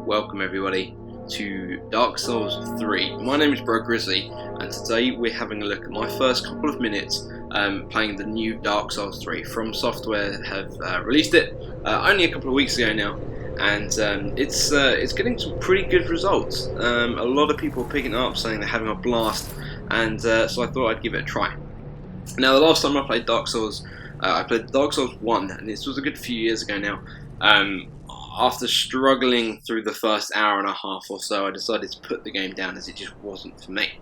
welcome everybody to Dark Souls 3. My name is Bro Grizzly, and today we're having a look at my first couple of minutes playing the new Dark Souls 3. From Software have released it only a couple of weeks ago now, and it's getting some pretty good results. A lot of people are picking it up, saying they're having a blast, and so I thought I'd give it a try. Now, the last time I played Dark Souls, I played Dark Souls 1, and this was a good few years ago now. After struggling through the first hour and a half or so, I decided to put the game down as it just wasn't for me.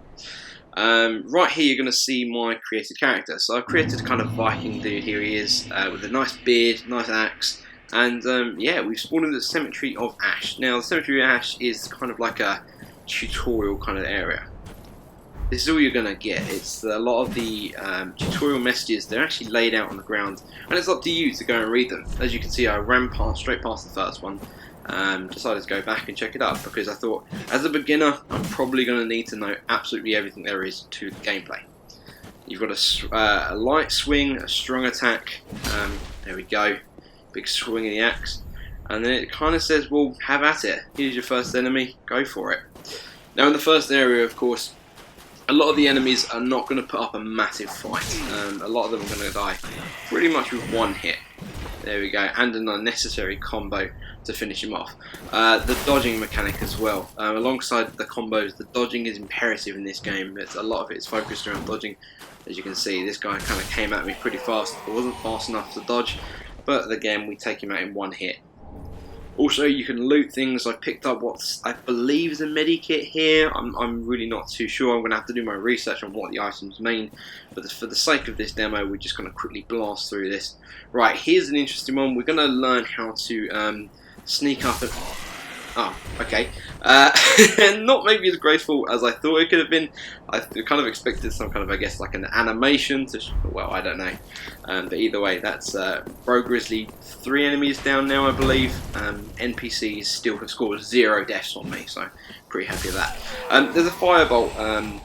Right here you're going to see my created character. So I've created a kind of Viking dude. Here he is, with a nice beard, nice axe, and yeah, we've spawned in the Cemetery of Ash. Now, the Cemetery of Ash is kind of like a tutorial kind of area. This is all you're going to get. It's a lot of the tutorial messages. They're actually laid out on the ground, and it's up to you to go and read them. As you can see, I ran straight past the first one. Decided to go back and check it out because I thought, as a beginner, I'm probably going to need to know absolutely everything there is to the gameplay. You've got a light swing, a strong attack. There we go. Big swing of the axe. And then it kind of says, well, have at it. Here's your first enemy. Go for it. Now, in the first area, of course, a lot of the enemies are not going to put up a massive fight. A lot of them are going to die pretty much with one hit. There we go, and an unnecessary combo to finish him off. The dodging mechanic as well. Alongside the combos, the dodging is imperative in this game. A lot of it is focused around dodging. As you can see, this guy kind of came at me pretty fast. I wasn't fast enough to dodge, but again, we take him out in one hit. Also, you can loot things. I picked up what I believe is a medikit here. I'm really not too sure. I'm going to have to do my research on what the items mean. But for the sake of this demo, we're just going to quickly blast through this. Right, here's an interesting one. We're going to learn how to sneak up and... Oh, okay. Not maybe as graceful as I thought it could have been. I kind of expected some kind of, I guess, like an animation to... Well, I don't know. But either way, that's Bro Grizzly. 3 enemies down now, I believe. NPCs still have scored 0 deaths on me, so pretty happy with that. There's a firebolt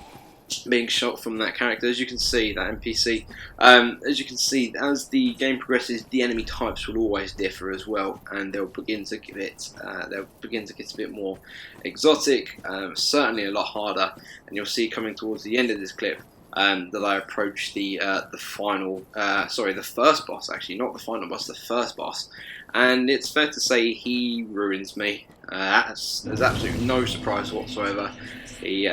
being shot from that character, as you can see, that NPC. As you can see, as the game progresses, the enemy types will always differ as well, and they'll begin to get a bit more exotic, certainly a lot harder. And you'll see coming towards the end of this clip that I approach the first boss, actually, not the final boss, the first boss, and it's fair to say he ruins me. There's absolutely no surprise whatsoever. He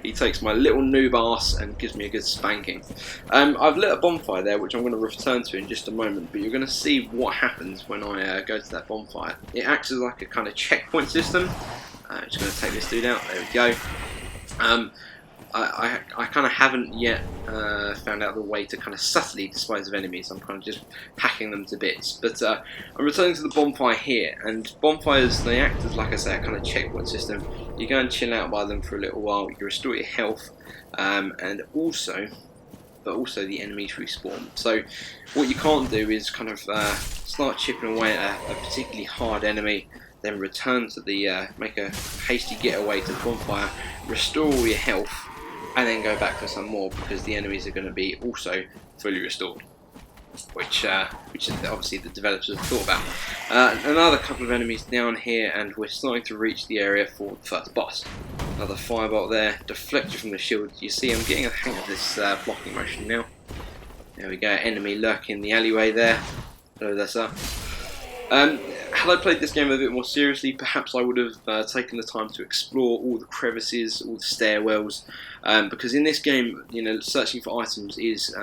he takes my little noob ass and gives me a good spanking. I've lit a bonfire there, which I'm going to return to in just a moment, but you're going to see what happens when I go to that bonfire. It acts as like a kind of checkpoint system. I'm just going to take this dude out. There we go. I kind of haven't yet found out the way to kind of subtly dispose of enemies. I'm kind of just hacking them to bits. But I'm returning to the bonfire here, and bonfires, they act as, like I say, a kind of checkpoint system. You go and chill out by them for a little while, you restore your health, and also the enemies respawn. So what you can't do is kind of start chipping away at a particularly hard enemy, then return to the, make a hasty getaway to the bonfire, restore all your health, and then go back for some more, because the enemies are going to be also fully restored, which obviously the developers have thought about. Another couple of enemies down here, and we're starting to reach the area for the first boss. Another firebolt there, deflected from the shield. You see, I'm getting a hang of this blocking motion now. There we go, enemy lurking in the alleyway there. Hello there, sir. Had I played this game a bit more seriously, perhaps I would have taken the time to explore all the crevices, all the stairwells, because in this game, you know, searching for items is,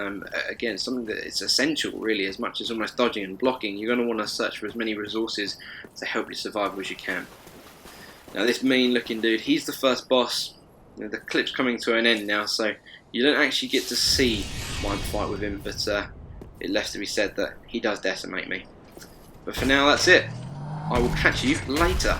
again, something that is essential, really, as much as almost dodging and blocking. You're going to want to search for as many resources to help you survive as you can. Now, this mean-looking dude, he's the first boss. You know, the clip's coming to an end now, so you don't actually get to see my fight with him, but it left to be said that he does decimate me. But for now, that's it. I will catch you later.